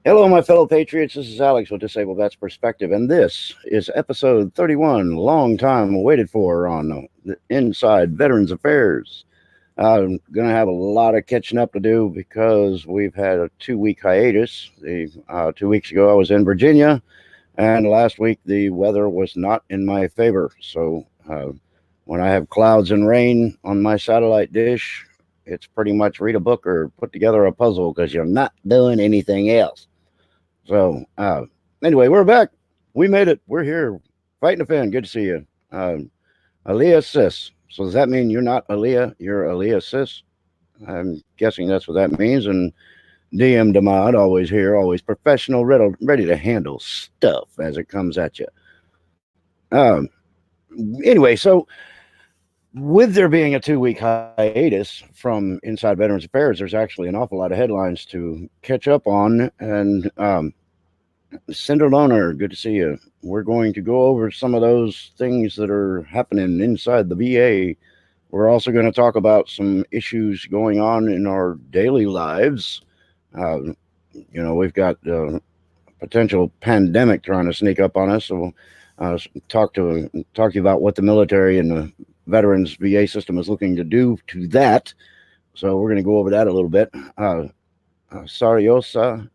Hello, my fellow patriots. This is Alex with Disabled Vets Perspective, and this is episode 31, long time awaited for on the Inside Veterans Affairs. I'm going to have a lot of catching up to do because we've had a 2-week hiatus. 2 weeks ago, I was in Virginia, and last week the weather was not in my favor. So when I have clouds and rain on my satellite dish, it's pretty much read a book or put together a puzzle because you're not doing anything else. So anyway, we're back. We made it. We're here. Fighting a fan. Good to see you. Aaliyah Sis. So does that mean you're not Aaliyah? You're Aaliyah Sis? I'm guessing that's what that means. And DM Damad, always here, always professional, ready to handle stuff as it comes at you. Anyway, so with there being a 2-week hiatus from Inside Veterans Affairs, there's actually an awful lot of headlines to catch up on. And Cinder Loner, good to see you. We're going to go over some of those things that are happening inside the VA. We're also going to talk about some issues going on in our daily lives. We've got a potential pandemic trying to sneak up on us. So talk to you about what the military and the veterans VA system is looking to do to that. So we're going to go over that a little bit. Sariosa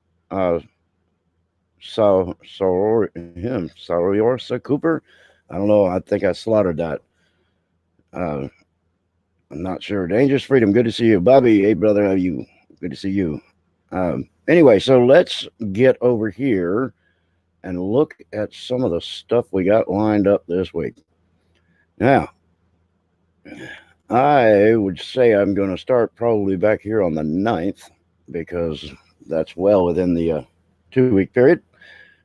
Cooper. I don't know. I think I slaughtered that. I'm not sure. Dangerous Freedom. Good to see you, Bobby. Hey, brother, how are you? Good to see you. Anyway, so let's get over here and look at some of the stuff we got lined up this week. Now, I would say I'm going to start probably back here on the 9th because that's well within the 2-week period.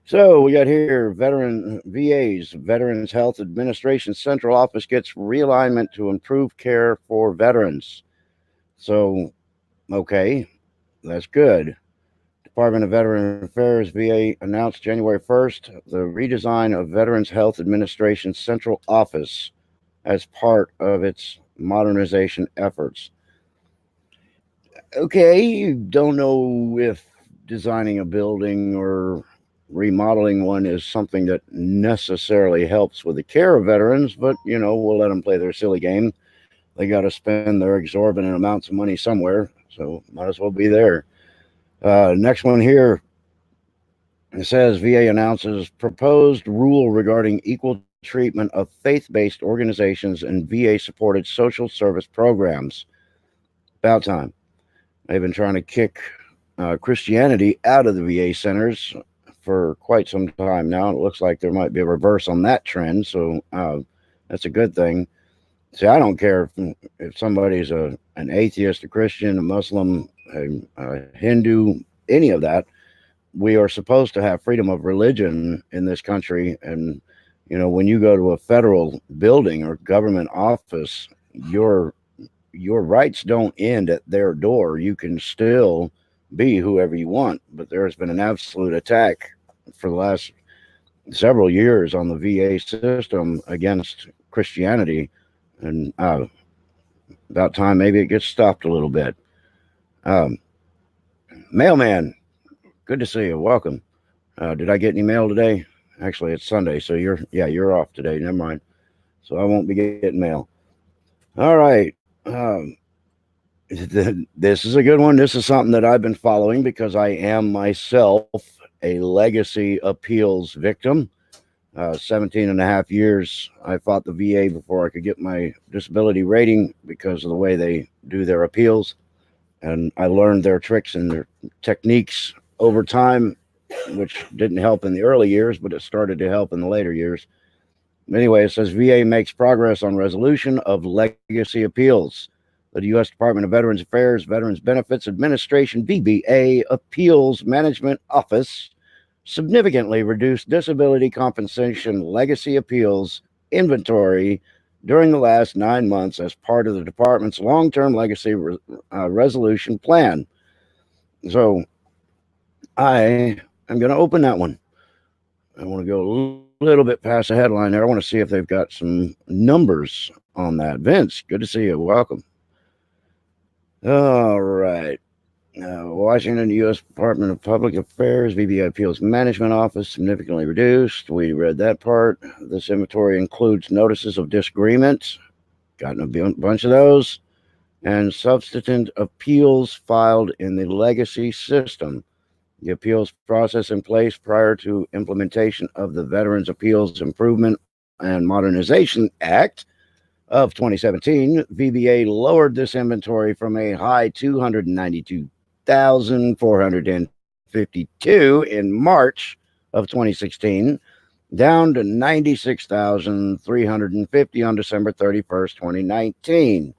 So we got here VA's Veterans Health Administration Central Office gets realignment to improve care for veterans. So, okay, that's good. Department of Veteran Affairs VA announced January 1st the redesign of Veterans Health Administration Central Office as part of its modernization efforts. Okay, don't know if designing a building or remodeling one is something that necessarily helps with the care of veterans, but we'll let them play their silly game. They got to spend their exorbitant amounts of money somewhere, so might as well be there. Next one here, it says VA announces proposed rule regarding equal treatment of faith-based organizations and VA supported social service programs. About time. They've been trying to kick Christianity out of the VA centers for quite some time now. It looks like there might be a reverse on that trend, so that's a good thing. See, I don't care if somebody's an atheist, a Christian, a Muslim, a Hindu, any of that. We are supposed to have freedom of religion in this country, and when you go to a federal building or government office, your rights don't end at their door. You can still be whoever you want, but there has been an absolute attack for the last several years on the VA system against Christianity, and about time maybe it gets stopped a little bit. Mailman, good to see you. Welcome. Did I get any mail today? Actually, it's Sunday, so you're off today. Never mind. So I won't be getting mail. All right. This is a good one. This is something that I've been following because I am myself a legacy appeals victim. 17 and a half years I fought the VA before I could get my disability rating because of the way they do their appeals. And I learned their tricks and their techniques over time, which didn't help in the early years, but it started to help in the later years. Anyway, it says VA makes progress on resolution of legacy appeals. The U.S. Department of Veterans Affairs, Veterans Benefits Administration, VBA Appeals Management Office significantly reduced disability compensation legacy appeals inventory during the last 9 months as part of the department's long-term legacy resolution plan. So I am going to open that one. I want to go a little bit past the headline there. I want to see if they've got some numbers on that. Vince, good to see you. Welcome. All right. Washington, U.S. Department of Public Affairs, VBA Appeals Management Office, significantly reduced. We read that part. This inventory includes notices of disagreement. Gotten a bunch of those. And substantive appeals filed in the legacy system. The appeals process in place prior to implementation of the Veterans Appeals Improvement and Modernization Act of 2017, VBA lowered this inventory from a high 292,452 in March of 2016 down to 96,350 on December 31st, 2019,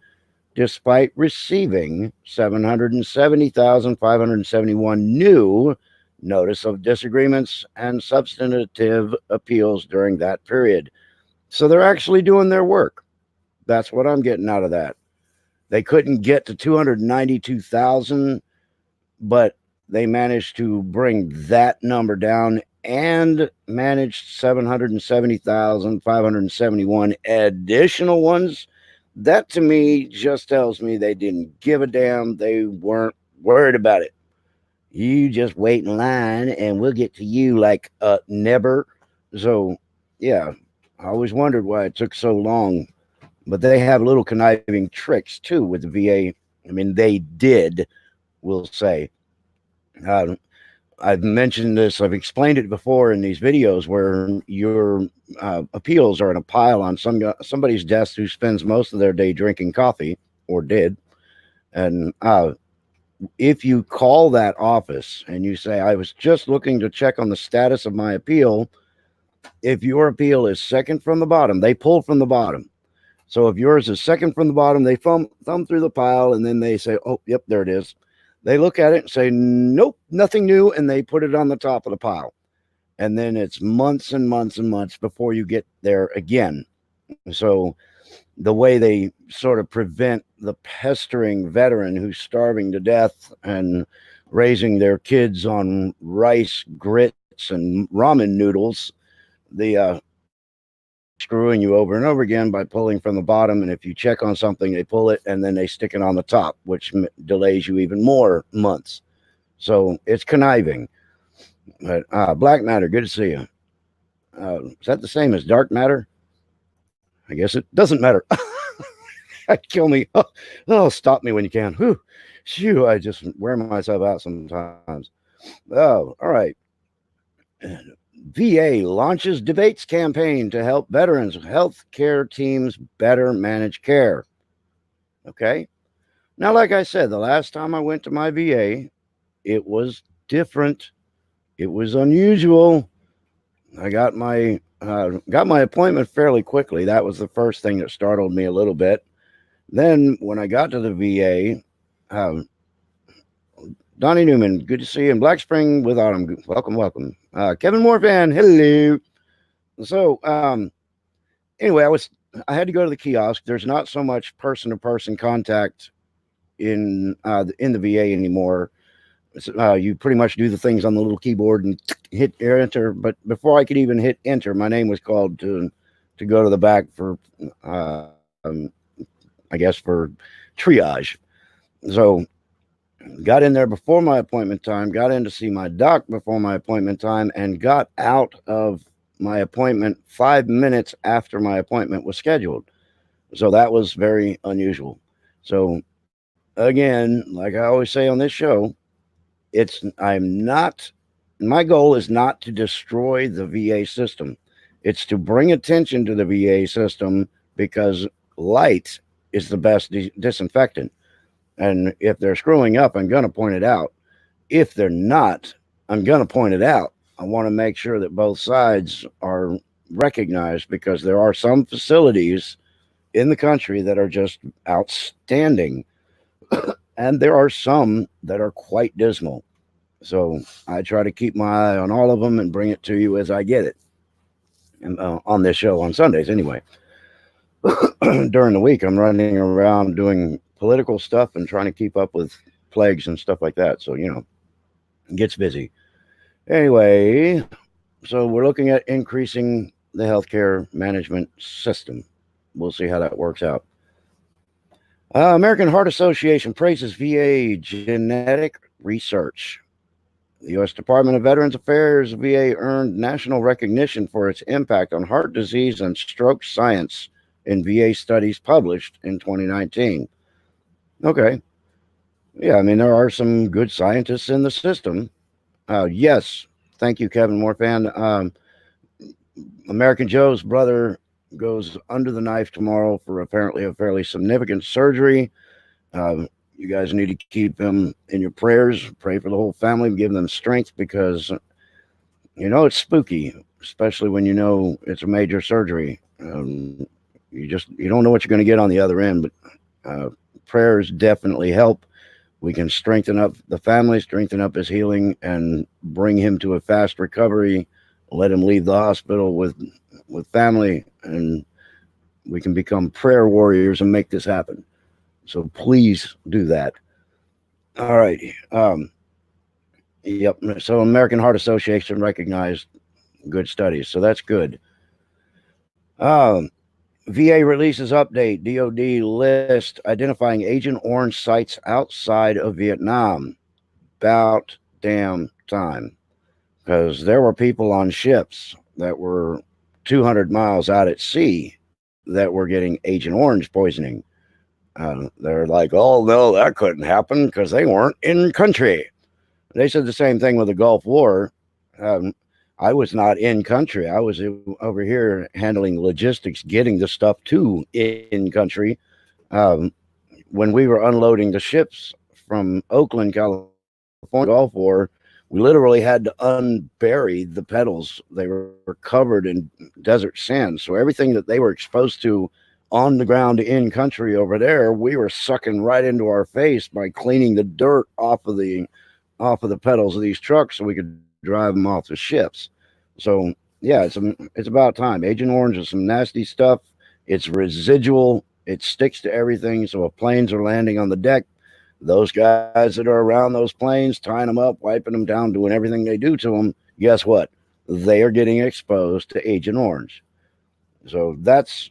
despite receiving 770,571 new notice of disagreements and substantive appeals during that period. So they're actually doing their work. That's what I'm getting out of that. They couldn't get to 292,000, but they managed to bring that number down and managed 770,571 additional ones. That to me just tells me they didn't give a damn. They weren't worried about it. You just wait in line and we'll get to you like never. So, yeah, I always wondered why it took so long. But they have little conniving tricks too with the VA. I mean, they did, we'll say. Uh, I've mentioned this, I've explained it before in these videos where your appeals are in a pile on somebody's desk who spends most of their day drinking coffee, or did. And if you call that office and you say, I was just looking to check on the status of my appeal, if your appeal is second from the bottom, they pull from the bottom. So if yours is second from the bottom, they thumb through the pile and then they say, oh, yep, there it is. They look at it and say, nope, nothing new, and they put it on the top of the pile. And then it's months and months and months before you get there again. So the way they sort of prevent the pestering veteran who's starving to death and raising their kids on rice, grits, and ramen noodles, the screwing you over and over again by pulling from the bottom. And if you check on something, they pull it and then they stick it on the top, which delays you even more months. So it's conniving. But Black Matter, good to see you. Is that the same as Dark Matter? I guess it doesn't matter. Kill me. Oh, stop me when you can. Whew. Shoo, I just wear myself out sometimes. Oh, all right. VA launches debates campaign to help veterans health care teams better manage care. Okay. Now, like I said, the last time I went to my VA, it was different. It was unusual. I got my appointment fairly quickly. That was the first thing that startled me a little bit. Then when I got to the VA, Donnie Newman, good to see you in Black Spring with Autumn. Welcome, welcome. Kevin Morfan, hello. So, anyway, I had to go to the kiosk. There's not so much person-to-person contact in the VA anymore. You pretty much do the things on the little keyboard and hit enter. But before I could even hit enter, my name was called to go to the back for, I guess, for triage. So got in there before my appointment time, got in to see my doc before my appointment time, and got out of my appointment 5 minutes after my appointment was scheduled. So that was very unusual. So again, like I always say on this show, my goal is not to destroy the VA system. It's to bring attention to the VA system because light is the best disinfectant. And if they're screwing up, I'm going to point it out. If they're not, I'm going to point it out. I want to make sure that both sides are recognized because there are some facilities in the country that are just outstanding. And there are some that are quite dismal. So I try to keep my eye on all of them and bring it to you as I get it. And on this show on Sundays, anyway. During the week, I'm running around doing political stuff and trying to keep up with plagues and stuff like that. So, it gets busy. Anyway, so we're looking at increasing the healthcare management system. We'll see how that works out. American Heart Association praises VA genetic research. The U.S. Department of Veterans Affairs VA earned national recognition for its impact on heart disease and stroke science in VA studies published in 2019. Okay. Yeah, I mean, there are some good scientists in the system. Yes. Thank you, Kevin Morfan. American Joe's brother goes under the knife tomorrow for apparently a fairly significant surgery. You guys need to keep them in your prayers. Pray for the whole family, give them strength because it's spooky, especially when you know it's a major surgery. You don't know what you're going to get on the other end, but prayers definitely help. We can strengthen up the family, strengthen up his healing, and bring him to a fast recovery. Let him leave the hospital with family, and we can become prayer warriors and make this happen. So please do that. All right. Yep. So American Heart Association recognized good studies. So that's good. VA releases update. DOD list identifying Agent Orange sites outside of Vietnam. About damn time. Because there were people on ships that were 200 miles out at sea that were getting Agent Orange poisoning. They're like, oh, no, that couldn't happen because they weren't in country. They said the same thing with the Gulf War. I was not in country. I was over here handling logistics, getting the stuff to in country. When we were unloading the ships from Oakland, California, Gulf War, we literally had to unbury the pedals. They were covered in desert sand. So everything that they were exposed to on the ground in country over there, we were sucking right into our face by cleaning the dirt off of the pedals of these trucks so we could drive them off the ships. So yeah, it's about time. Agent Orange is some nasty stuff. It's residual. It sticks to everything. So if planes are landing on the deck, those guys that are around those planes, tying them up, wiping them down, doing everything they do to them, guess what? They are getting exposed to Agent Orange. So that's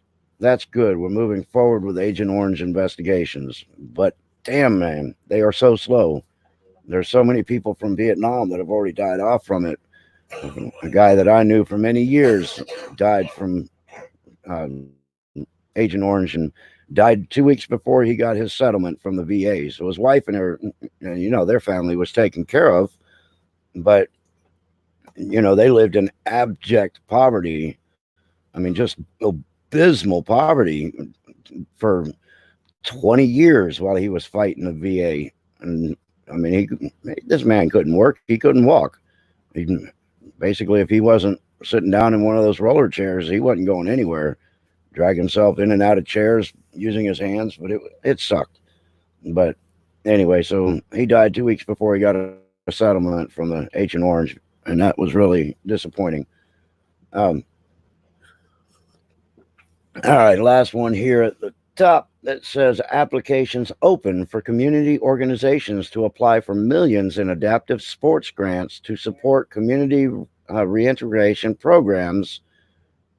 good. We're moving forward with Agent Orange investigations. But damn, man, they are so slow. There's so many people from Vietnam that have already died off from it. A guy that I knew for many years died from Agent Orange and died 2 weeks before he got his settlement from the VA. So his wife and their family was taken care of, but they lived in abject poverty. I mean, just abysmal poverty for 20 years while he was fighting the VA. And I mean, this man couldn't work. He couldn't walk. Basically, if he wasn't sitting down in one of those roller chairs, he wasn't going anywhere. Drag himself in and out of chairs using his hands, but it sucked. But anyway, so he died 2 weeks before he got a settlement from the Agent Orange, and that was really disappointing. All right, last one here at the top that says applications open for community organizations to apply for millions in adaptive sports grants to support community reintegration programs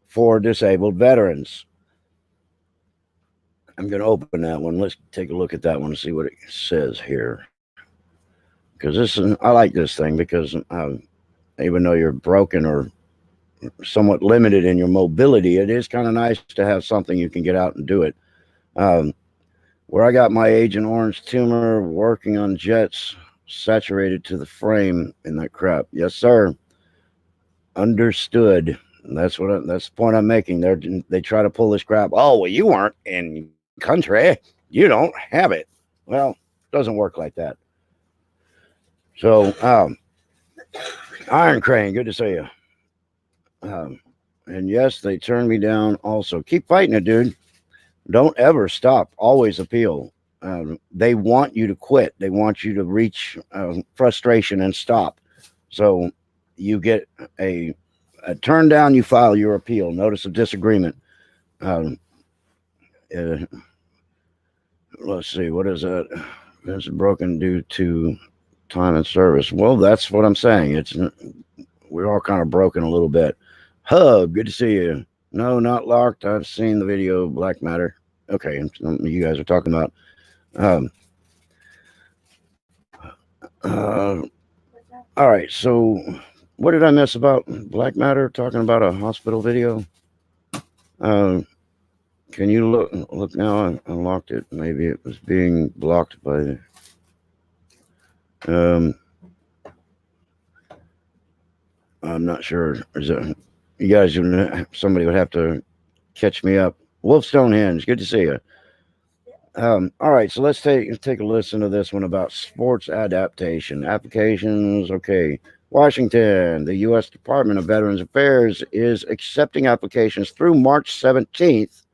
for disabled veterans. I'm going to open that one. Let's take a look at that one and see what it says here. Because I like this thing because even though you're broken or somewhat limited in your mobility, it is kind of nice to have something you can get out and do it. Where I got my Agent Orange tumor, working on jets saturated to the frame in that crap. Yes, sir. Understood. That's the point I'm making. They try to pull this crap. Oh, well, you weren't in country. You don't have it. Well, it doesn't work like that. So, Iron Crane, good to see you. And yes, they turned me down also. Keep fighting it, dude. Don't ever stop. Always appeal. They want you to quit. They want you to reach frustration and stop. So you get a turn down, you file your appeal. Notice of disagreement. Let's see. What is that? It's broken due to time and service. Well, that's what I'm saying. We're all kind of broken a little bit. Hub, good to see you. No, not locked. I've seen the video, Black Matter. Okay, you guys are talking about. Um, uh, all right, so what did I miss about Black Matter? Talking about a hospital video. Uh, can you look now? I unlocked it. Maybe it was being blocked by the. Um, I'm not sure. You guys? Somebody would have to catch me up. Wolf Stonehenge, good to see you. All right, so let's take a listen to this one about sports adaptation applications. Okay, Washington, the U.S. Department of Veterans Affairs is accepting applications through March 17th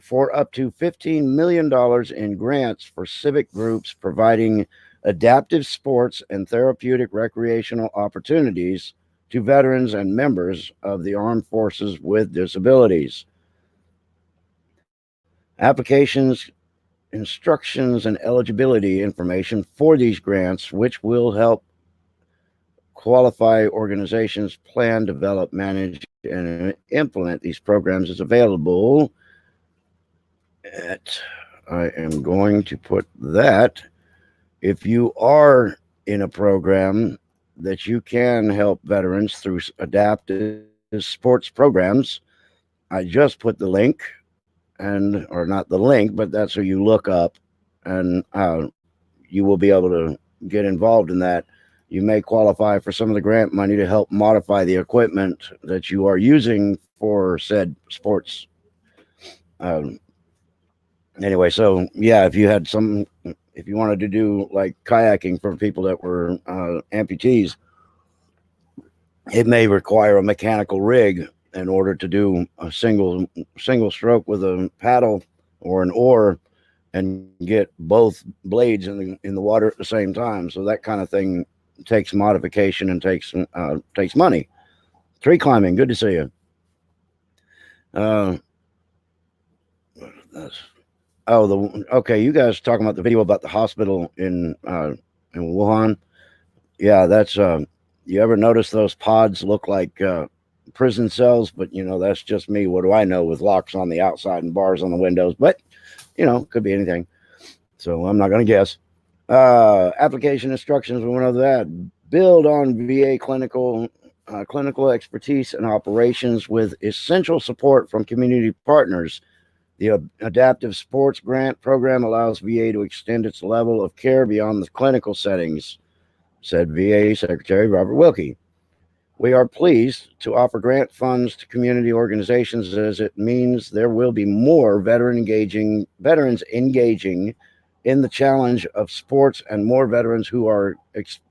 for up to $15 million in grants for civic groups providing adaptive sports and therapeutic recreational opportunities to veterans and members of the armed forces with disabilities. Applications, instructions, and eligibility information for these grants, which will help qualify organizations plan, develop, manage, and implement these programs, is available at. I am going to put that. If you are in a program that you can help veterans through adaptive sports programs, I just put the link, and or not the link, but that's who you look up, and you will be able to get involved in that. You may qualify for some of the grant money to help modify the equipment that you are using for said sports. Um, anyway, so yeah, if you wanted to do like kayaking for people that were amputees, it may require a mechanical rig in order to do a single stroke with a paddle or an oar and get both blades in the water at the same time. So that kind of thing takes modification and takes money. Tree climbing, good to see you. Uh, okay. You guys talking about the video about the hospital in Wuhan? Yeah, that's. You ever notice those pods look like prison cells? But that's just me. What do I know with locks on the outside and bars on the windows? But could be anything. So I'm not going to guess. Application instructions. We went over that. Build on VA clinical expertise and operations with essential support from community partners. The Adaptive Sports Grant Program allows VA to extend its level of care beyond the clinical settings, said VA Secretary Robert Wilkie. We are pleased to offer grant funds to community organizations as it means there will be more veterans engaging in the challenge of sports and more veterans who are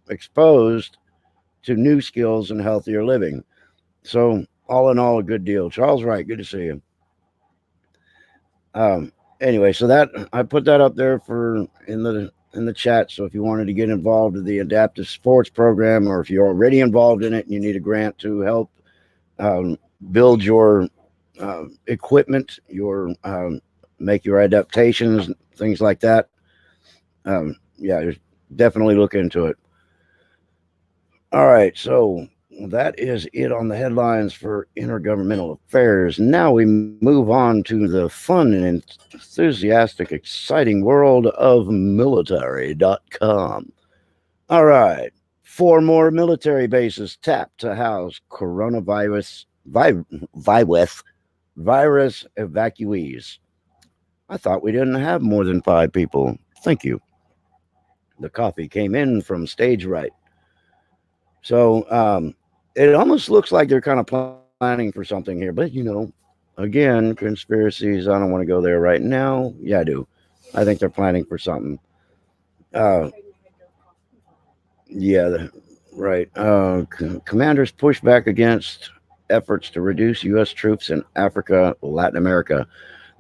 exposed to new skills and healthier living. So all in all, a good deal. Charles Wright, good to see you. Anyway, so that I put that up there in the chat. So if you wanted to get involved in the adaptive sports program, or if you're already involved in it and you need a grant to help build your equipment, make your adaptations, things like that, yeah, definitely look into it. All right, so that is it on the headlines for intergovernmental affairs. Now we move on to the fun and enthusiastic, exciting world of military.com. All right, 4 more military bases tapped to house coronavirus virus evacuees. I thought we didn't have more than 5 people. Thank you. The coffee came in from stage right. So it almost looks like they're kind of planning for something here, but again, conspiracies. I don't want to go there right now. Yeah, I do. I think they're planning for something. Yeah, right. Commanders push back against efforts to reduce U.S. troops in Africa, Latin America.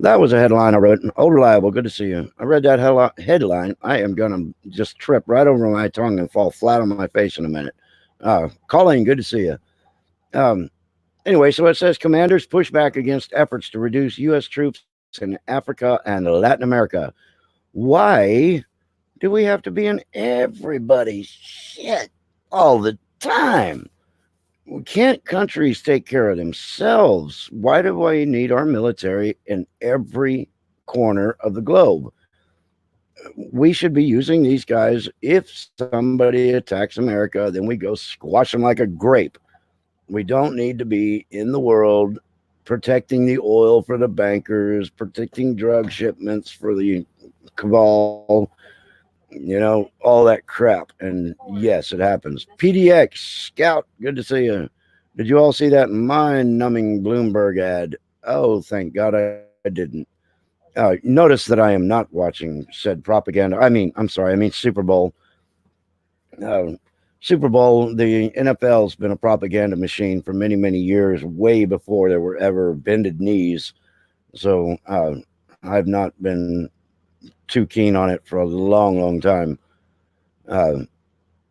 That was a headline I wrote. Old Reliable, good to see you. I read that headline. I am going to just trip right over my tongue and fall flat on my face in a minute. Colleen, good to see you. Anyway, so it says commanders push back against efforts to reduce U.S. troops in Africa and Latin America. Why do we have to be in everybody's shit all the time? Can't countries take care of themselves? Why do we need our military in every corner of the globe. We should be using these guys. If somebody attacks America, then we go squash them like a grape. We don't need to be in the world protecting the oil for the bankers, protecting drug shipments for the cabal, all that crap. And yes, it happens. PDX, Scout, good to see you. Did you all see that mind-numbing Bloomberg ad? Oh, thank God I didn't. Notice that I am not watching said propaganda. I'm sorry, I mean Super Bowl. Super Bowl, the NFL's been a propaganda machine for many, many years, way before there were ever bended knees. So I've not been too keen on it for a long, long time.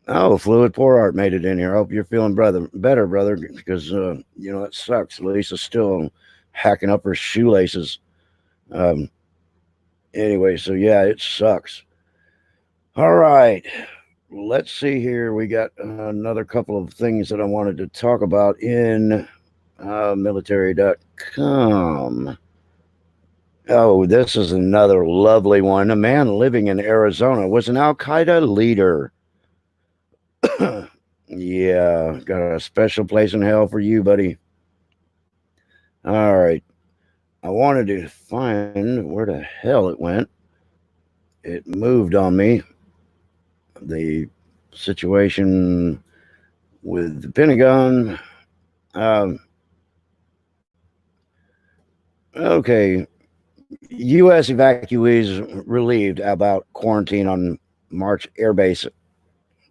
Fluid Poor Art made it in here. I hope you're feeling better, brother, because, it sucks. Lisa's still hacking up her shoelaces. Anyway, so yeah, it sucks. All right. Let's see here. We got another couple of things that I wanted to talk about in military.com. Oh, this is another lovely one. A man living in Arizona was an Al-Qaeda leader. Yeah, got a special place in hell for you, buddy. All right. I wanted to find where the hell it went. It moved on me. The situation with the Pentagon. Okay. U.S. evacuees relieved about quarantine on March Air Base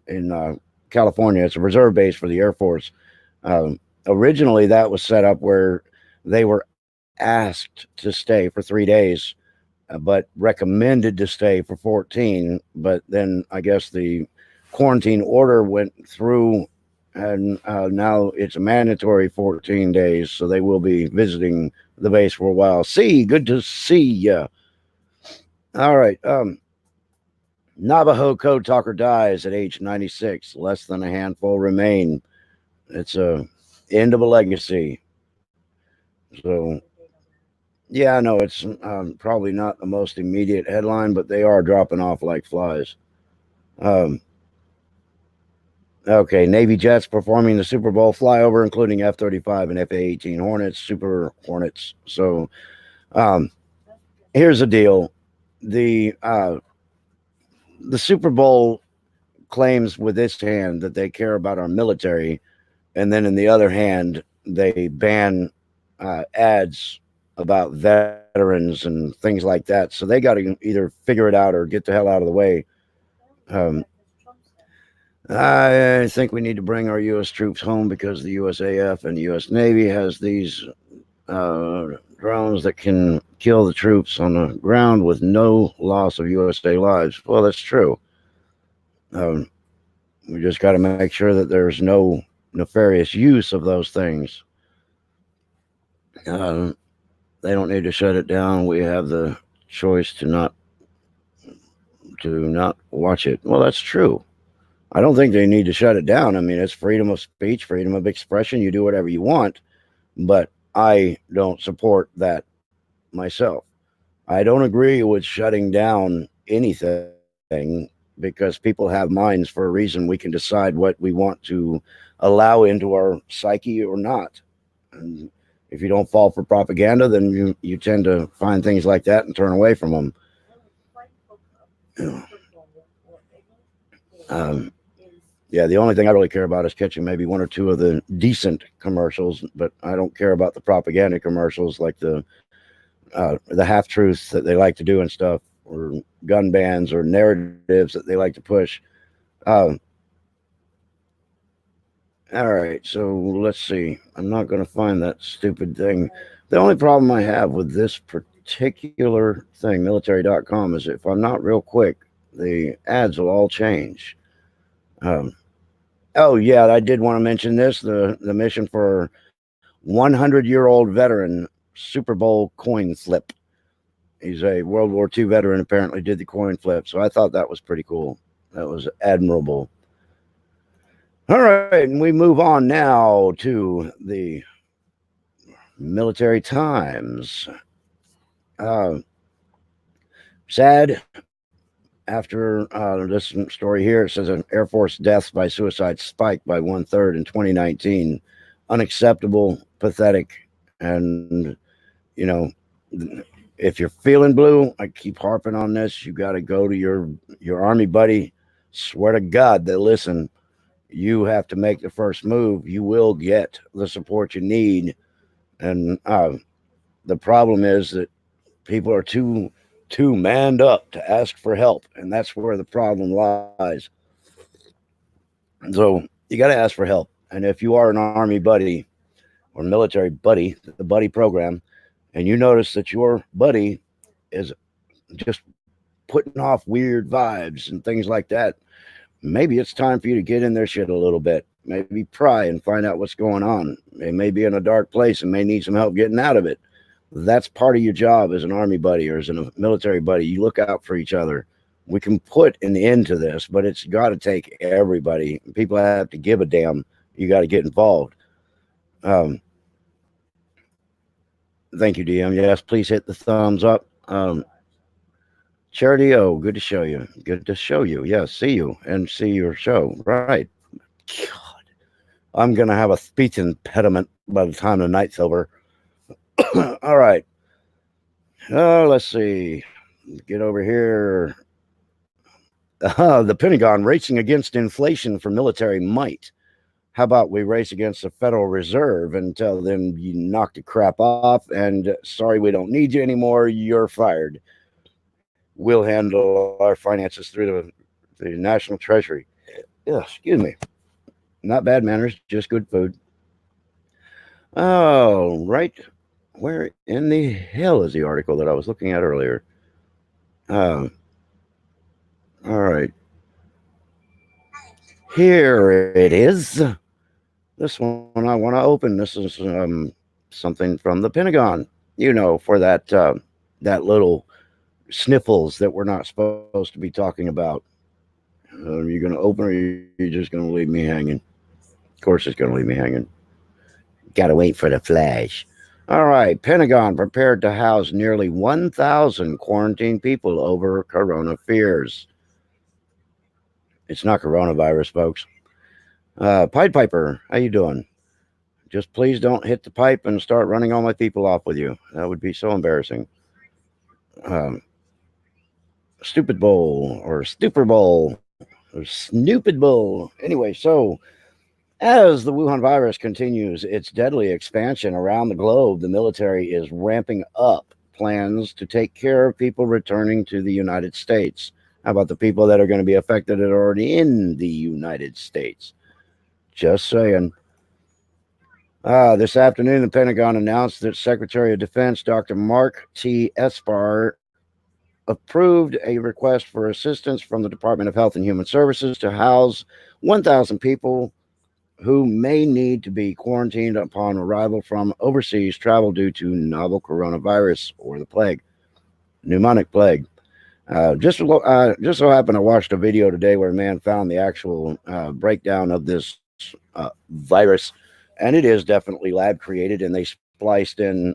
in California. It's a reserve base for the Air Force. Originally, that was set up where they were asked to stay for 3 days, but recommended to stay for 14. But then I guess the quarantine order went through, and now it's a mandatory 14 days. So they will be visiting the base for a while. Good to see ya. All right. Navajo code talker dies at age 96. Less than a handful remain. It's a end of a legacy. So, yeah, I know it's probably not the most immediate headline, but they are dropping off like flies. Okay, Navy jets performing the Super Bowl flyover, including F-35 and F-A-18 Hornets, Super Hornets. So, here's the deal: the Super Bowl claims with this hand that they care about our military, and then in the other hand, they ban ads about veterans and things like that. So they got to either figure it out or get the hell out of the way. I think we need to bring our U.S. troops home because the USAF and the U.S. Navy has these drones that can kill the troops on the ground with no loss of USA lives. Well, that's true. We just got to make sure that there's no nefarious use of those things. They don't need to shut it down. We have the choice to not watch it. Well, that's true. I don't think they need to shut it down. I mean, it's freedom of speech, freedom of expression. You do whatever you want, but I don't support that myself. I don't agree with shutting down anything because people have minds for a reason. We can decide what we want to allow into our psyche or not. And if you don't fall for propaganda, then you tend to find things like that and turn away from them. Yeah, the only thing I really care about is catching maybe one or two of the decent commercials, but I don't care about the propaganda commercials like the half-truths that they like to do and stuff, or gun bans or narratives that they like to push. All right, so let's see. I'm not going to find that stupid thing. The only problem I have with this particular thing, military.com, is if I'm not real quick, the ads will all change. Oh, yeah, I did want to mention this, the mission for 100-year-old veteran Super Bowl coin flip. He's a World War II veteran, apparently did the coin flip, so I thought that was pretty cool. That was admirable. All right, and we move on now to the Military Times. Sad. After this story here, it says an Air Force deaths by suicide spiked by 1/3 in 2019. Unacceptable, pathetic, and you know, if you're feeling blue, I keep harping on this. You got to go to your army buddy. Swear to God, they listen. You have to make the first move. You will get the support you need, and the problem is that people are too manned up to ask for help, and that's where the problem lies. So you got to ask for help, and if you are an army buddy or military buddy, the buddy program, and you notice that your buddy is just putting off weird vibes and things like that, maybe it's time for you to get in their shit a little bit. Maybe pry and find out what's going on. They may be in a dark place and may need some help getting out of it. That's part of your job as an army buddy or as a military buddy. You look out for each other. We can put an end to this, but it's got to take everybody. People have to give a damn. You got to get involved. Um, Thank you, DM. Yes, please hit the thumbs up. Charity O, good to show you. Good to show you. Yes, see you and see your show. Right. God, I'm going to have a speech impediment by the time the night's over. All right. Let's see. Get over here. The Pentagon racing against inflation for military might. How about we race against the Federal Reserve and tell them you knocked the crap off and sorry, we don't need you anymore. You're fired. We'll handle our finances through the National Treasury. Yeah, excuse me. Not bad manners, just good food. Oh, right. Where in the hell is the article that I was looking at earlier? Uh, all right. Here it is. This one I want to open. This is something from the Pentagon. For that little sniffles that we're not supposed to be talking about. Are you going to open or are you just going to leave me hanging? Of course, it's going to leave me hanging. Got to wait for the flash. All right. Pentagon prepared to house nearly 1,000 quarantined people over corona fears. It's not coronavirus, folks. Pied Piper, how you doing? Just please don't hit the pipe and start running all my people off with you. That would be so embarrassing. Um, Stupid Bowl or Stupor Bowl or Snoopid Bowl. Anyway, so as the Wuhan virus continues its deadly expansion around the globe, the military is ramping up plans to take care of people returning to the United States. How about the people that are going to be affected that are already in the United States? Just saying. This afternoon, the Pentagon announced that Secretary of Defense Dr. Mark T. Esper approved a request for assistance from the Department of Health and Human Services to house 1,000 people who may need to be quarantined upon arrival from overseas travel due to novel coronavirus or the plague, pneumonic plague. Just so happened I watched a video today where a man found the actual breakdown of this virus, and it is definitely lab created, and they spliced in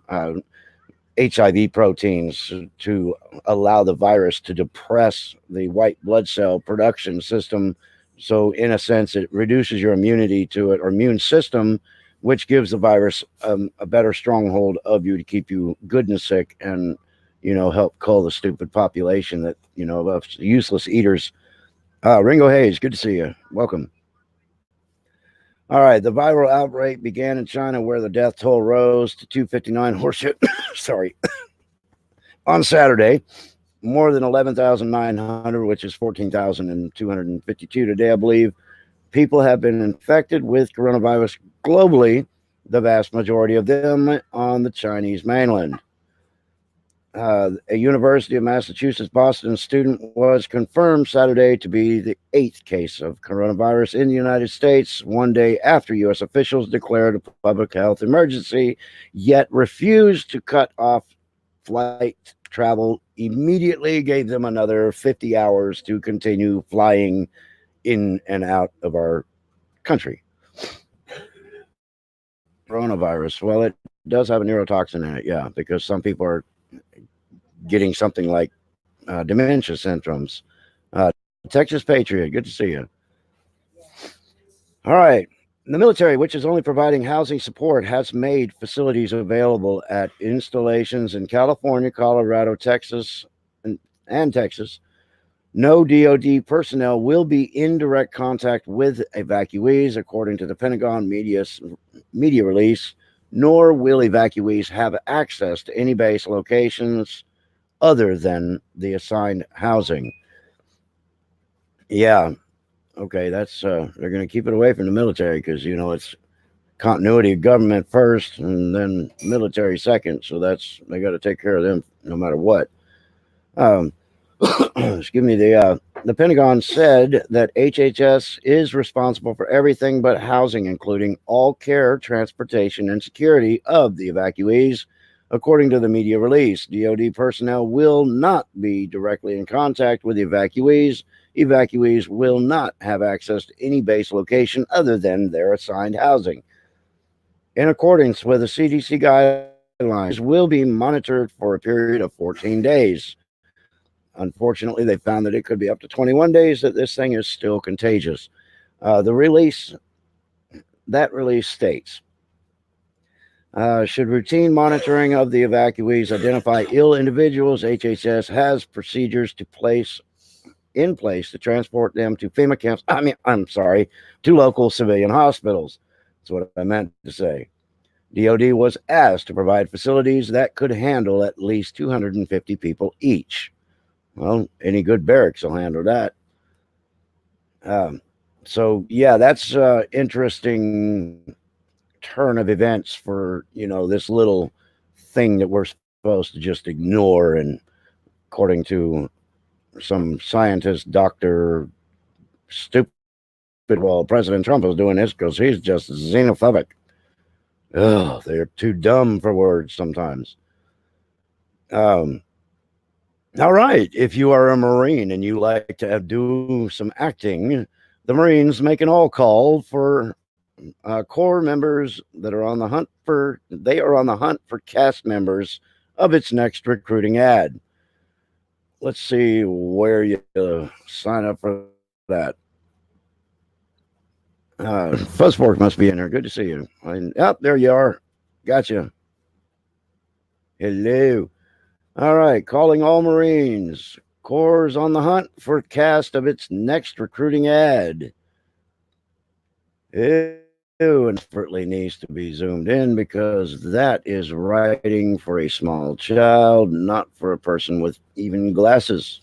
HIV proteins to allow the virus to depress the white blood cell production system. So in a sense, it reduces your immunity to it or immune system, which gives the virus a better stronghold of you to keep you good and sick and, help cull the stupid population that, of useless eaters. Ringo Hayes, good to see you. Welcome. All right, the viral outbreak began in China where the death toll rose to 259 horseshit. Sorry. On Saturday, more than 11,900, which is 14,252 today, I believe, people have been infected with coronavirus globally, the vast majority of them on the Chinese mainland. A University of Massachusetts Boston student was confirmed Saturday to be the 8th case of coronavirus in the United States, one day after U.S. officials declared a public health emergency, yet refused to cut off flight travel immediately, gave them another 50 hours to continue flying in and out of our country. Coronavirus, well, it does have a neurotoxin in it, yeah, because some people are getting something like dementia symptoms. Texas Patriot, good to see you. All right. The military, which is only providing housing support, has made facilities available at installations in California, Colorado, Texas, and Texas. No DoD personnel will be in direct contact with evacuees, according to the Pentagon media release, nor will evacuees have access to any base locations other than the assigned housing. Yeah, okay, that's they're going to keep it away from the military because it's continuity of government first and then military second. So they got to take care of them no matter what. Excuse me. The Pentagon said that HHS is responsible for everything but housing, including all care, transportation, and security of the evacuees. According to the media release, DoD personnel will not be directly in contact with the evacuees. Evacuees will not have access to any base location other than their assigned housing. In accordance with the CDC guidelines, will be monitored for a period of 14 days. Unfortunately, they found that it could be up to 21 days that this thing is still contagious. That release states, should routine monitoring of the evacuees identify ill individuals, HHS has procedures in place to transport them to FEMA camps. To local civilian hospitals. That's what I meant to say. DoD was asked to provide facilities that could handle at least 250 people each. Well, any good barracks will handle that. So yeah, that's interesting turn of events for this little thing that we're supposed to just ignore. And according to some scientist, Dr. Stupid, well, President Trump is doing this because he's just xenophobic. Oh, they're too dumb for words sometimes. All right, if you are a Marine and you like to do some acting, the Marines make an all call for Corps members that are on the hunt for. They are on the hunt for cast members of its next recruiting ad. Let's see where you sign up for that. Fuzzfork must be in there. Good to see you. There you are. Gotcha. Hello. All right, calling all Marines. Corps on the hunt for cast of its next recruiting ad. Ew, and desperately needs to be zoomed in because that is writing for a small child, not for a person with even glasses.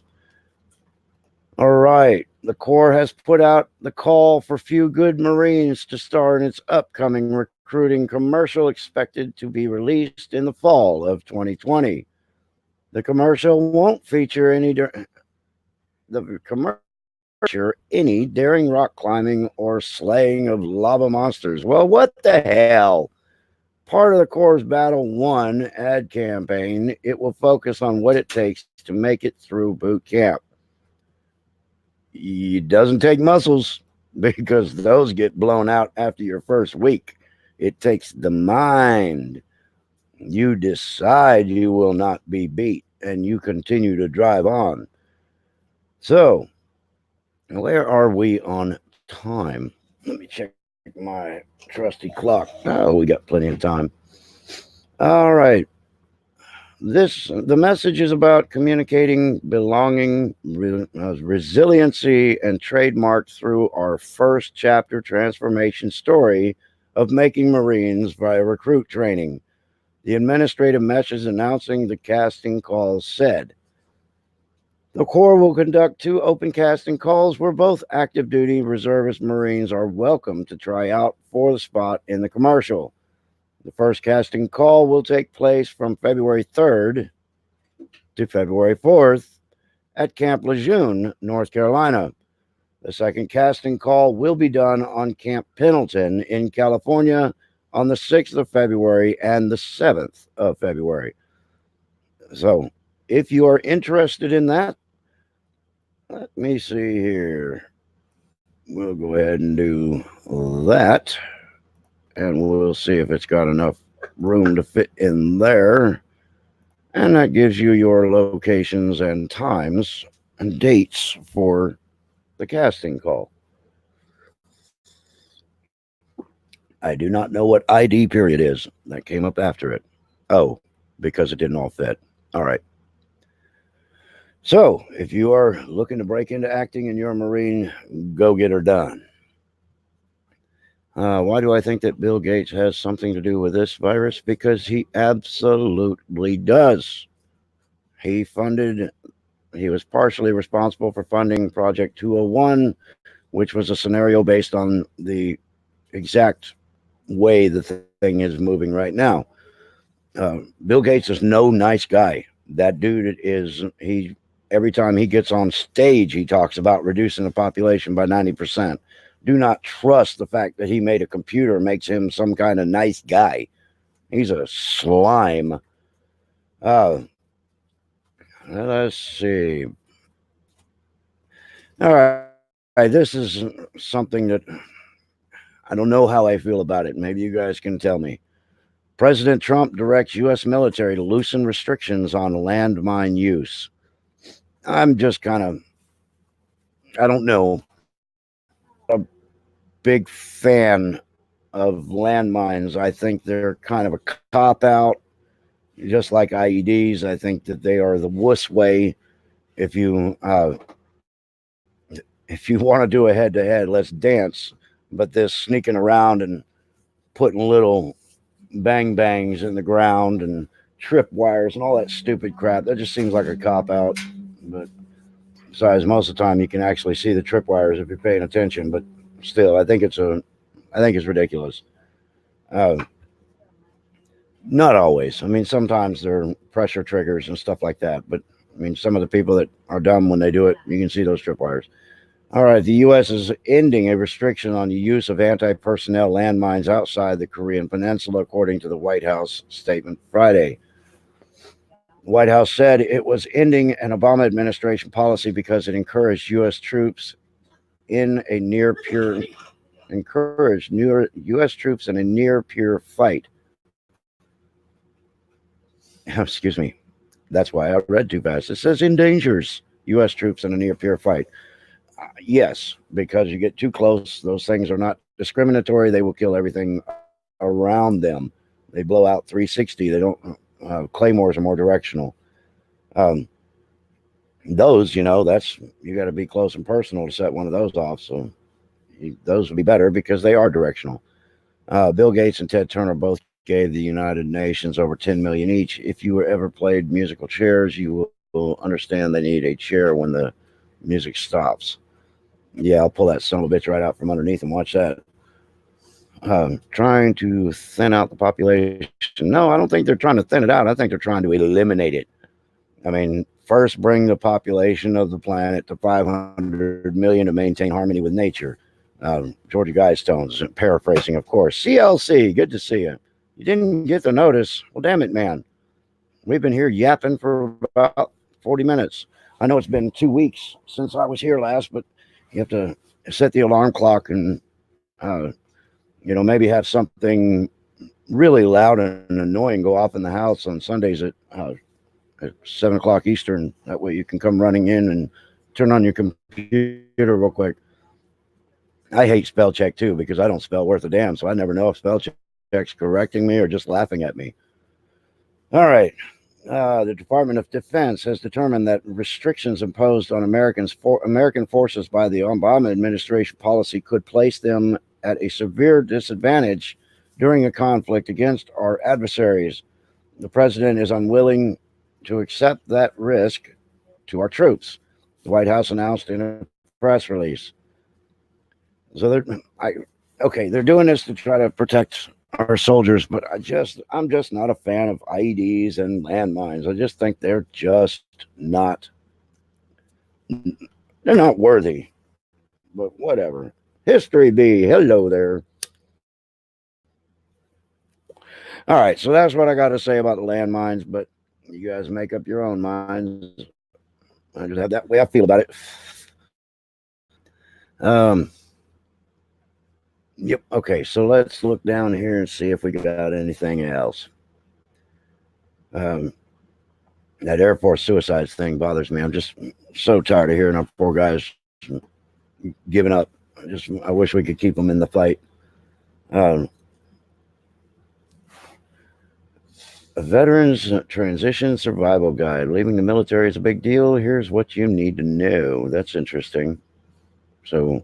All right, the Corps has put out the call for few good Marines to star in its upcoming recruiting commercial expected to be released in the fall of 2020. The commercial won't feature any daring rock climbing or slaying of lava monsters. Well, what the hell? Part of the Corps' Battle 1 ad campaign, it will focus on what it takes to make it through boot camp. It doesn't take muscles because those get blown out after your first week. It takes the mind. You decide you will not be beat and you continue to drive on. So, where are we on time? Let me check my trusty clock. Oh, we got plenty of time. All right. The message is about communicating belonging, resiliency, and trademark through our first chapter transformation story of making Marines via recruit training. The administrative message announcing the casting calls said, the Corps will conduct 2 open casting calls where both active duty reservist Marines are welcome to try out for the spot in the commercial. The first casting call will take place from February 3rd to February 4th at Camp Lejeune, North Carolina. The second casting call will be done on Camp Pendleton in California on the 6th of February and the 7th of February. So, if you are interested in that, let me see here. We'll go ahead and do that. And we'll see if it's got enough room to fit in there. And that gives you your locations and times and dates for the casting call. I do not know what ID period is. That came up after it. Oh, because it didn't all fit. All right. So, if you are looking to break into acting and you're a Marine, go get her done. Why do I think that Bill Gates has something to do with this virus? Because he absolutely does. He funded, he was partially responsible for funding Project 201, which was a scenario based on the exact way the thing is moving right now. Bill Gates is no nice guy. That dude is, every time he gets on stage, he talks about reducing the population by 90%. Do not trust the fact that he made a computer makes him some kind of nice guy. He's a slime. Uh, let's see. All right, this is something that I don't know how I feel about it. Maybe you guys can tell me. President Trump directs U.S. military to loosen restrictions on landmine use. I'm just kind of, I don't know, a big fan of landmines. I think they're kind of a cop out, just like IEDs. I think that they are the wuss way. If you if you want to do a head to head, let's dance. But this sneaking around and putting little bang bangs in the ground and trip wires and all that stupid crap, that just seems like a cop out. But besides, most of the time you can actually see the tripwires if you're paying attention. But still, I think it's ridiculous. Uh, Not always. I mean, sometimes they're pressure triggers and stuff like that. But I mean, some of the people that are dumb when they do it, you can see those tripwires. All right, the U.S. is ending a restriction on the use of anti-personnel landmines outside the Korean Peninsula, according to the White House statement Friday. The White House said it was ending an Obama administration policy because it encouraged U.S. troops in a near pure encouraged near U.S. troops in a near pure fight. Excuse me. That's why I read too fast. It says endangers U.S. troops in a near pure fight. Yes, because you get too close, those things are not discriminatory. They will kill everything around them. They blow out 360. They don't. Claymores are more directional. Um, those, that's you got to be close and personal to set one of those off. So those would be better because they are directional. Bill Gates and Ted Turner both gave the United Nations over 10 million each. If you ever played musical chairs, you will understand they need a chair when the music stops. Yeah, I'll pull that son of a bitch right out from underneath and watch that. Trying to thin out the population. No, I don't think they're trying to thin it out. I think they're trying to eliminate it. I mean, first bring the population of the planet to 500 million to maintain harmony with nature. Georgia Guidestones, paraphrasing, of course. CLC, good to see you. You didn't get the notice. Well, damn it, man. We've been here yapping for about 40 minutes. I know it's been 2 weeks since I was here last, but you have to set the alarm clock and, maybe have something really loud and annoying go off in the house on Sundays at 7 o'clock Eastern. That way you can come running in and turn on your computer real quick. I hate spell check too because I don't spell worth a damn, so I never know if spell check's correcting me or just laughing at me. All right. The Department of Defense has determined that restrictions imposed on American forces by the Obama administration policy could place them at a severe disadvantage during a conflict against our adversaries. The president is unwilling to accept that risk to our troops, the White House announced in a press release. So they're doing this to try to protect our soldiers, but I'm just not a fan of IEDs and landmines. I just think they're not worthy. But whatever. History be. Hello there. All right, so that's what I got to say about the landmines, but you guys make up your own minds. I just have that way I feel about it. Yep. Okay, so let's look down here and see if we got anything else. Um, That Air Force suicides thing bothers me. I'm just so tired of hearing our poor guys giving up. I wish we could keep them in the fight. Um, a veteran's transition survival guide. Leaving the military is a big deal. Here's what you need to know. That's interesting. So,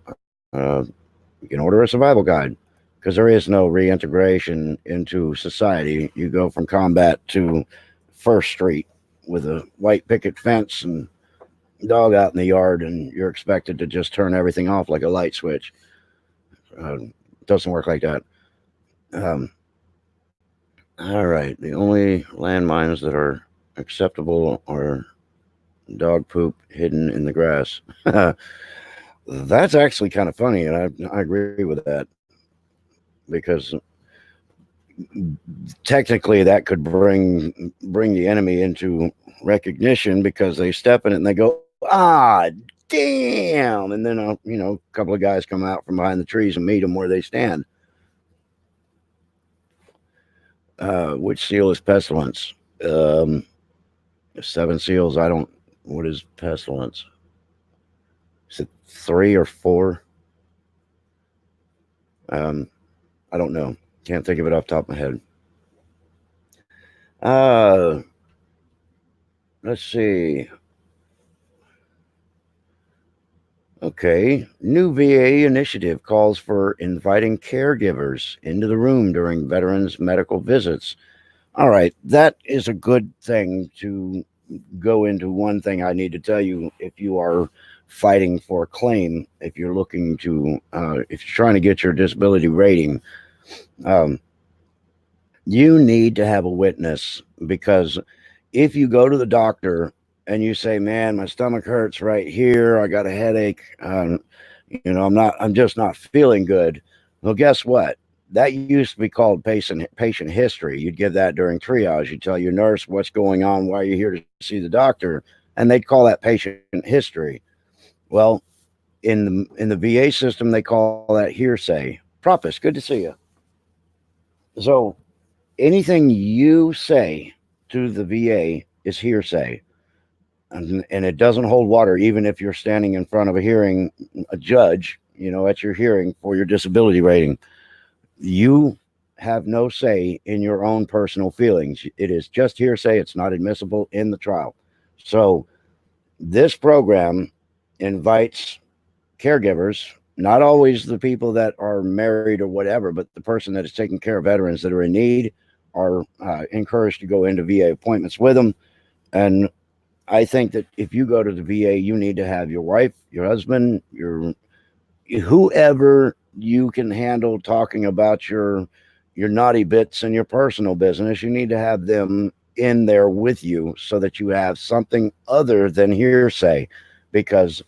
you can order a survival guide because there is no reintegration into society. You go from combat to First Street with a white picket fence and dog out in the yard, and you're expected to just turn everything off like a light switch. Doesn't work like that. Um, all right. The only landmines that are acceptable are dog poop hidden in the grass. That's actually kind of funny, and I agree with that because technically that could bring the enemy into recognition because they step in it and they go, ah, damn, and then a couple of guys come out from behind the trees and meet them where they stand. Which seal is pestilence? Um, Seven seals. I don't. What is pestilence? Is it three or four? Um, I don't know. Can't think of it off the top of my head. Uh, let's see. Okay. New VA initiative calls for inviting caregivers into the room during veterans' medical visits. All right. That is a good thing to go into. One thing I need to tell you: if you are fighting for a claim, if you're looking to, if you're trying to get your disability rating, um, you need to have a witness because if you go to the doctor and you say, "Man, my stomach hurts right here. I got a headache. I'm just not feeling good." Well, guess what? That used to be called patient history. You'd give that during triage. You tell your nurse what's going on, why you're here to see the doctor, and they'd call that patient history. Well, in the VA system, they call that hearsay. Propus, good to see you. So anything you say to the VA is hearsay, and it doesn't hold water even if you're standing in front of a judge, at your hearing for your disability rating. You have no say in your own personal feelings. It is just hearsay. It's not admissible in the trial. So this program invites caregivers, not always the people that are married or whatever, but the person that is taking care of veterans that are in need are encouraged to go into VA appointments with them. And I think that if you go to the VA, you need to have your wife, your husband, your whoever you can handle talking about your naughty bits and your personal business. You need to have them in there with you so that you have something other than hearsay. Because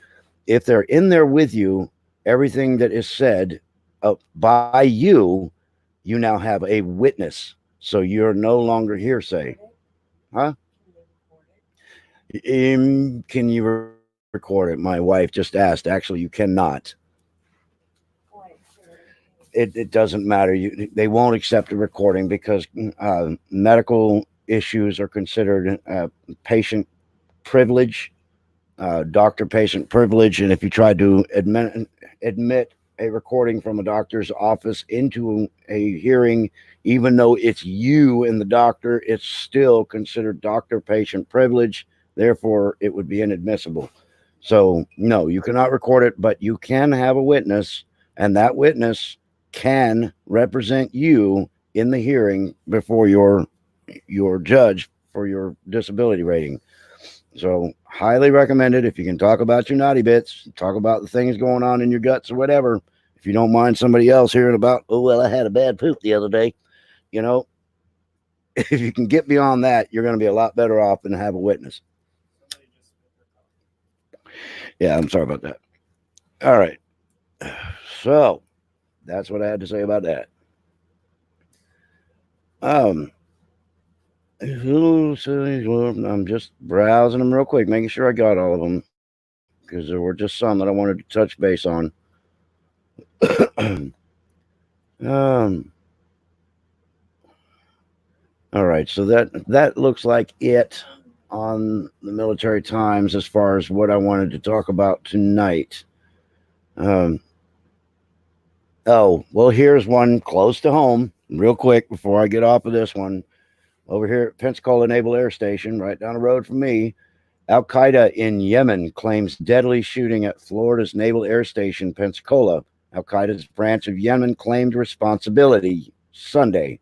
if they're in there with you, everything that is said by you, you now have a witness. So you're no longer hearsay. Huh? Can you record it? My wife just asked. Actually, you cannot. It doesn't matter. They won't accept a recording because medical issues are considered patient privilege, doctor patient privilege. And if you try to admit a recording from a doctor's office into a hearing, even though it's you and the doctor, it's still considered doctor patient privilege. Therefore, it would be inadmissible. So, no, you cannot record it, but you can have a witness, and that witness can represent you in the hearing before your judge for your disability rating. So, highly recommended if you can talk about your naughty bits, talk about the things going on in your guts or whatever. If you don't mind somebody else hearing about, oh, well, I had a bad poop the other day, you know, if you can get beyond that, you're going to be a lot better off than have a witness. Yeah, I'm sorry about that. All right. So, that's what I had to say about that. Um, I'm just browsing them real quick, making sure I got all of them because there were just some that I wanted to touch base on. um, all right, so that looks like it. on the Military Times as far as what I wanted to talk about tonight. Um, oh, well, here's one close to home, real quick before I get off of this one. Over here at Pensacola Naval Air Station, right down the road from me, Al Qaeda in Yemen claims deadly shooting at Florida's Naval Air Station, Pensacola. Al Qaeda's branch of Yemen claimed responsibility Sunday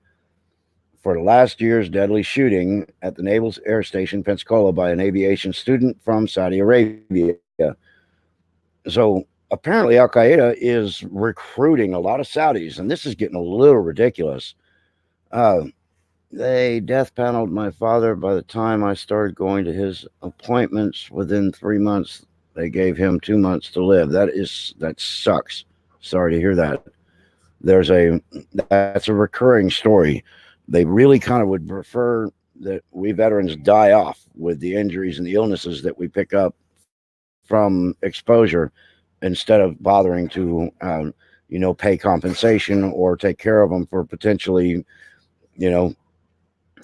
for last year's deadly shooting at the Naval Air Station, Pensacola, by an aviation student from Saudi Arabia. So apparently, Al Qaeda is recruiting a lot of Saudis, and this is getting a little ridiculous. Uh, they death paneled my father by the time I started going to his appointments. Within 3 months, they gave him 2 months to live. That sucks. Sorry to hear that. That's a recurring story. They really kind of would prefer that we veterans die off with the injuries and the illnesses that we pick up from exposure instead of bothering to pay compensation or take care of them for potentially, you know,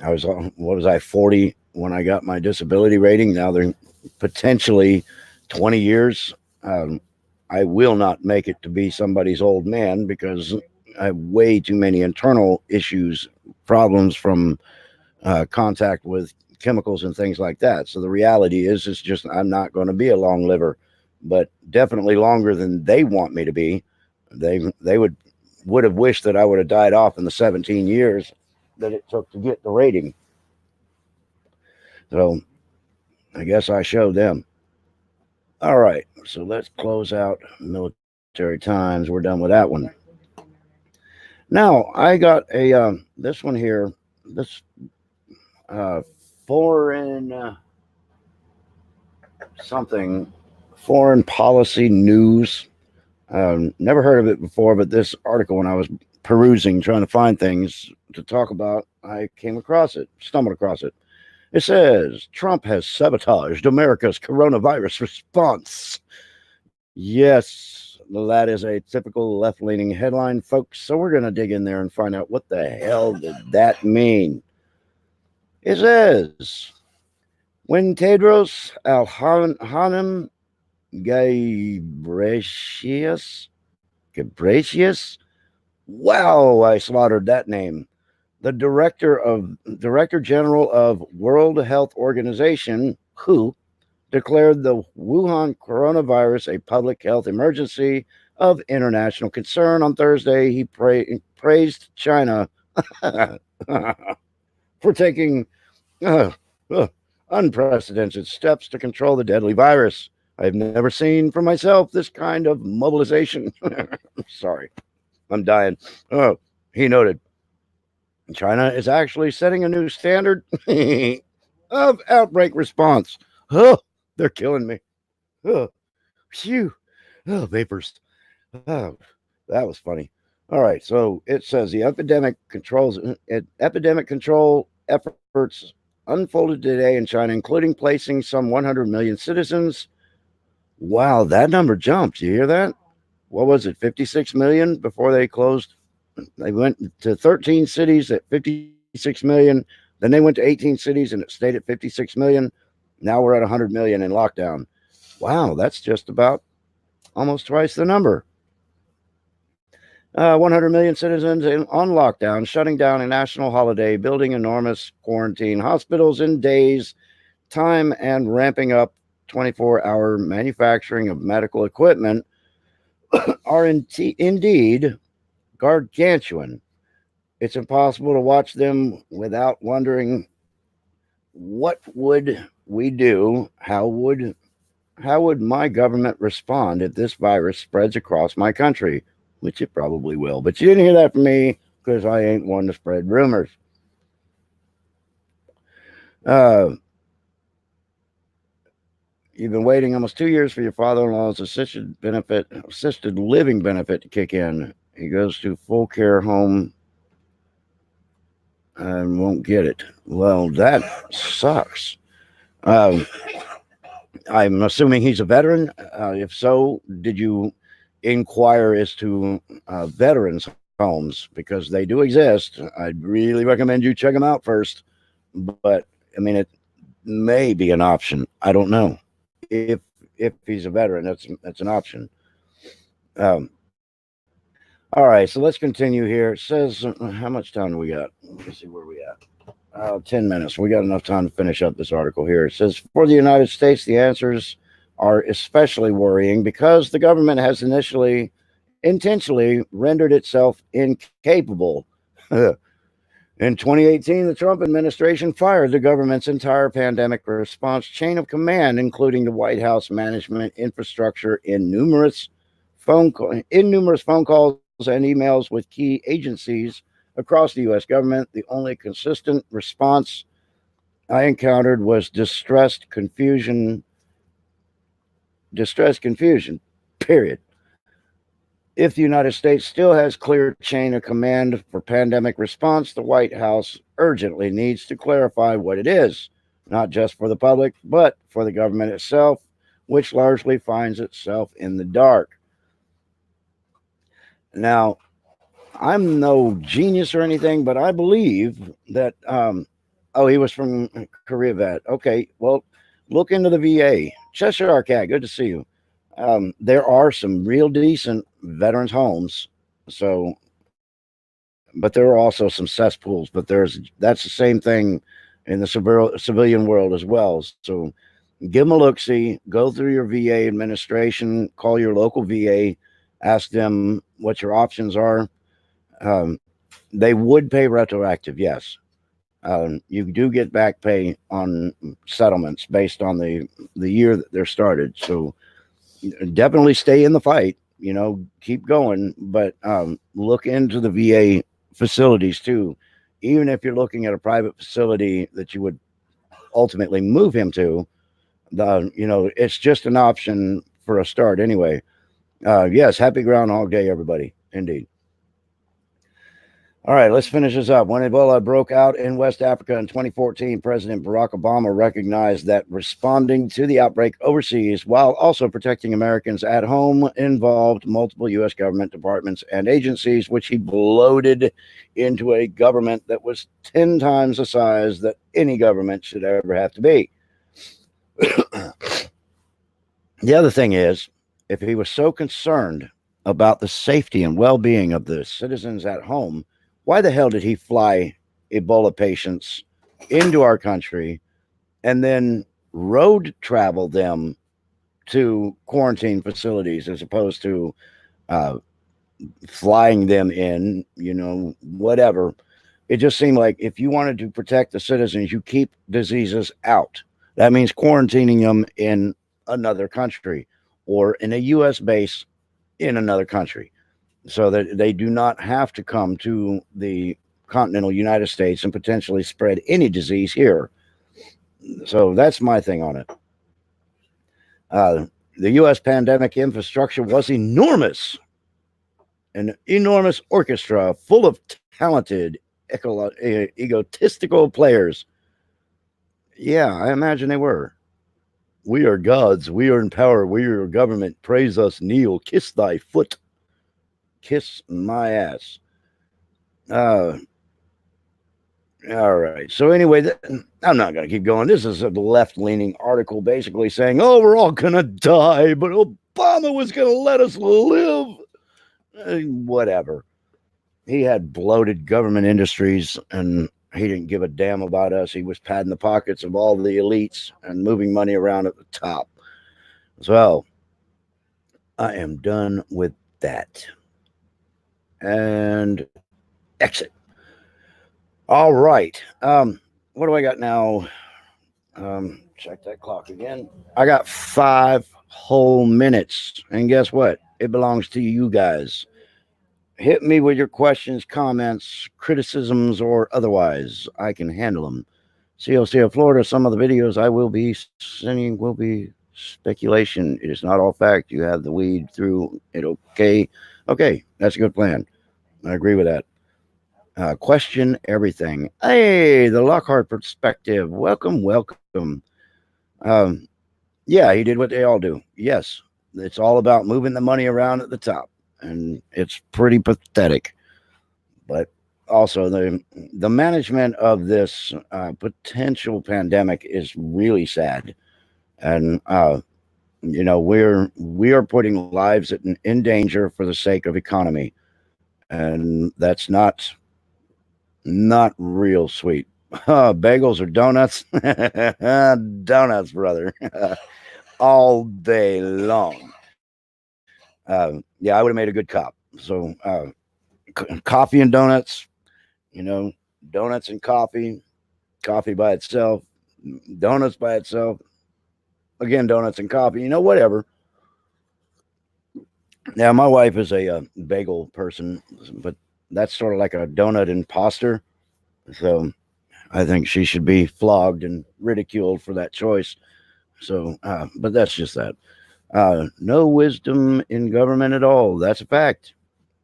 what was I, 40 when I got my disability rating. Now they're potentially 20 years. I will not make it to be somebody's old man because I have way too many internal issues, problems from contact with chemicals and things like that. So the reality is, it's just I'm not going to be a long liver, but definitely longer than they want me to be. They would have wished that I would have died off in the 17 years that it took to get the rating. So I guess I showed them. All right, so let's close out Military Times. We're done with that one. Now I got a this one here. This uh, foreign something foreign policy news. Never heard of it before, but this article, when I was perusing, trying to find things to talk about, I stumbled across it. It says Trump has sabotaged America's coronavirus response. Yes, that is a typical left leaning headline, folks. So we're going to dig in there and find out what the hell did that mean. It says when Tedros Adhanom Ghebreyesus, wow, I slaughtered that name. The Director General of World Health Organization, WHO, declared the Wuhan coronavirus a public health emergency of international concern on Thursday. He praised China for taking uh, uh, unprecedented steps to control the deadly virus. I've never seen for myself this kind of mobilization. Sorry, I'm dying. Oh, he noted China is actually setting a new standard of outbreak response. Oh, they're killing me. Oh, phew. Oh, vapors. Oh, that was funny. All right, so it says the epidemic control efforts unfolded today in China, including placing some 100 million citizens. Wow, that number jumped. You hear that? What was it, 56 million before they closed? They went to 13 cities at 56 million. Then they went to 18 cities and it stayed at 56 million. Now we're at 100 million in lockdown. Wow, that's just about almost twice the number. 100 million citizens on lockdown, shutting down a national holiday, building enormous quarantine hospitals in days' time, and ramping up 24-hour manufacturing of medical equipment are indeed gargantuan. It's impossible to watch them without wondering, what would we do? How would my government respond if this virus spreads across my country? Which it probably will. But you didn't hear that from me because I ain't one to spread rumors. You've been waiting almost 2 years for your father-in-law's assisted living benefit to kick in. He goes to full care home and won't get it. Well, that sucks. I'm assuming he's a veteran. If so, did you inquire as to veterans homes, because they do exist? I'd really recommend you check them out first. But I mean, may be an option. I don't know. If he's a veteran, that's an option. All right, so let's continue here. It says, how much time do we got? Let me see where we at. 10 minutes. We got enough time to finish up this article here. It says, for the United States, the answers are especially worrying because the government has intentionally rendered itself incapable. In 2018, the Trump administration fired the government's entire pandemic response chain of command, including the White House management infrastructure in numerous phone calls and emails with key agencies across the U.S. government. The only consistent response I encountered was distressed confusion, period. If the United States still has clear chain of command for pandemic response, the White House urgently needs to clarify what it is, not just for the public, but for the government itself, which largely finds itself in the dark. Now, I'm no genius or anything, but I believe that, he was from Korea vet. Okay, well, look into the VA. Cheshire Cat, good to see you. There are some real decent veterans homes, so, but there are also some cesspools, but that's the same thing in the civilian world as well. So give them a look-see, go through your VA administration, call your local VA, ask them what your options are. They would pay retroactive, yes. You do get back pay on settlements based on the year that they're started. So definitely stay in the fight, keep going, but look into the VA facilities too. Even if you're looking at a private facility that you would ultimately move him to, it's just an option for a start anyway. Yes, happy Groundhog Day, everybody. Indeed. All right, let's finish this up. When Ebola broke out in West Africa in 2014, President Barack Obama recognized that responding to the outbreak overseas while also protecting Americans at home involved multiple U.S. government departments and agencies, which he bloated into a government that was 10 times the size that any government should ever have to be. The other thing is, if he was so concerned about the safety and well-being of the citizens at home, why the hell did he fly Ebola patients into our country and then road travel them to quarantine facilities as opposed to flying them in, whatever? It just seemed like if you wanted to protect the citizens, you keep diseases out. That means quarantining them in another country or in a U.S. base in another country, so that they do not have to come to the continental United States and potentially spread any disease here. So that's my thing on it. The U.S. pandemic infrastructure was enormous, an enormous orchestra full of talented, egotistical players. Yeah, I imagine they were. We are gods. We are in power. We are government. Praise us, kneel, kiss thy foot. Kiss my ass. All right. So anyway, I'm not going to keep going. This is a left-leaning article basically saying, oh, we're all going to die, but Obama was going to let us live. Whatever. He had bloated government industries, and he didn't give a damn about us. He was padding the pockets of all the elites and moving money around at the top. So I am done with that. And exit. All right. What do I got now? Check that clock again. I got 5 whole minutes. And guess what? It belongs to you guys. Hit me with your questions, comments, criticisms, or otherwise. I can handle them. COC of Florida, some of the videos I will be sending will be speculation. It is not all fact. You have the weed through it. Okay. Okay. That's a good plan. I agree with that. Question everything. Hey, the Lockhart perspective. Welcome. Yeah, he did what they all do. Yes, it's all about moving the money around at the top, and it's pretty pathetic. But also the management of this potential pandemic is really sad, and we are putting lives in danger for the sake of economy, and that's not real sweet. Bagels or donuts? Donuts, brother, all day long. Yeah, I would have made a good cop. So coffee and donuts, you know, donuts and coffee, coffee by itself, donuts by itself, again, donuts and coffee, whatever. Now, my wife is a bagel person, but that's sort of like a donut imposter. So I think she should be flogged and ridiculed for that choice. So, but that's just that. No wisdom in government at all. That's a fact.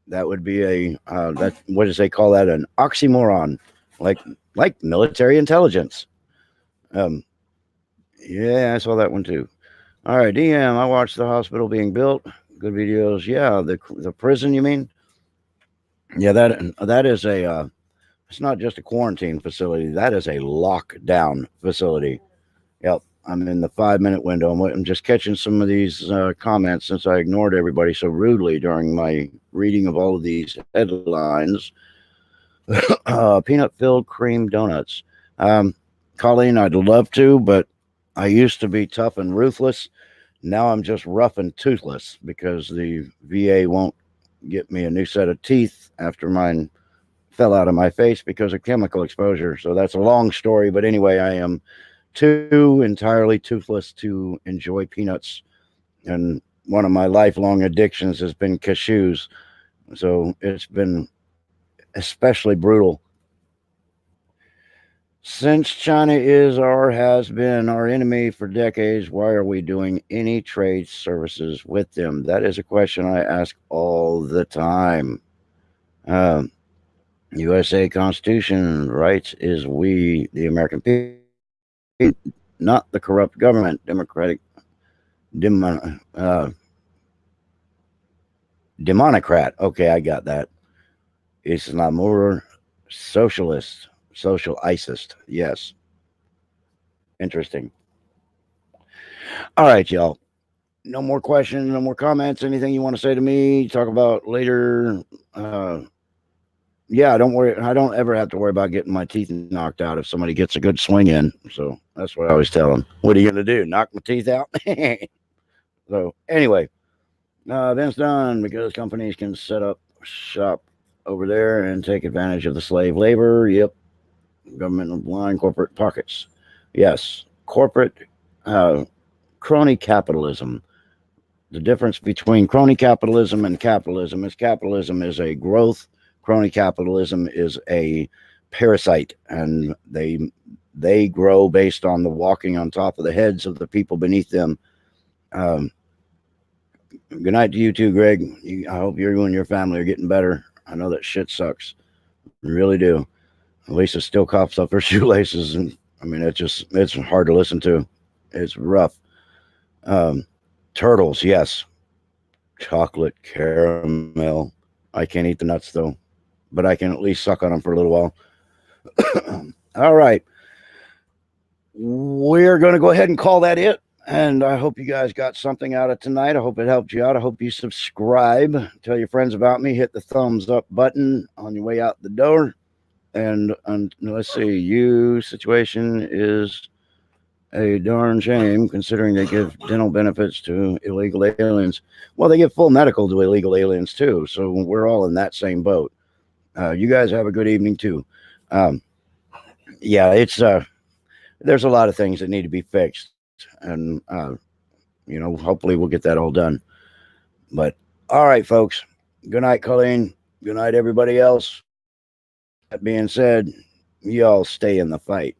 That would be that. What does they call that? An oxymoron, like like military intelligence. Um, yeah, I saw that one too. All right, DM. I watched the hospital being built. Good videos. Yeah, the prison. You mean? Yeah, that is a. It's not just a quarantine facility. That is a lockdown facility. Yep. I'm in the 5 minute window. I'm just catching some of these comments since I ignored everybody so rudely during my reading of all of these headlines. Peanut filled cream donuts. Um, Colleen, I'd love to, but I used to be tough and ruthless. Now I'm just rough and toothless because the VA won't get me a new set of teeth after mine fell out of my face because of chemical exposure. So that's a long story. But anyway, I am too entirely toothless to enjoy peanuts. And one of my lifelong addictions has been cashews. So it's been especially brutal. Since China is or has been our enemy for decades, why are we doing any trade services with them? That is a question I ask all the time. Um, USA Constitution rights is we, the American people, not the corrupt government, democratic, demon, demonocrat. Okay, I got that. Islamur, socialist, social ISIS. Yes, interesting. All right, y'all. No more questions, no more comments. Anything you want to say to me? Talk about later. Uh, yeah, don't worry. I don't ever have to worry about getting my teeth knocked out if somebody gets a good swing in. So that's what I always tell them. What are you going to do? Knock my teeth out? So anyway, then it's done because companies can set up shop over there and take advantage of the slave labor. Yep, government line corporate pockets. Yes, corporate uh, crony capitalism. The difference between crony capitalism is a growth. Crony capitalism is a parasite, and they grow based on the walking on top of the heads of the people beneath them. Um, Good night to you too, Greg. I hope you and your family are getting better. I know that shit sucks. I really do. Lisa still coughs up her shoelaces, and I mean it's hard to listen to. It's rough. Um, Turtles, yes. Chocolate caramel. I can't eat the nuts though, but I can at least suck on them for a little while. All right. We're going to go ahead and call that it. And I hope you guys got something out of tonight. I hope it helped you out. I hope you subscribe, tell your friends about me, hit the thumbs up button on your way out the door. And let's see, you situation is a darn shame considering they give dental benefits to illegal aliens. Well, they give full medical to illegal aliens too. So we're all in that same boat. You guys have a good evening too. Um, yeah, there's a lot of things that need to be fixed, and hopefully we'll get that all done. But all right, folks. Good night, Colleen. Good night, everybody else. That being said, y'all stay in the fight.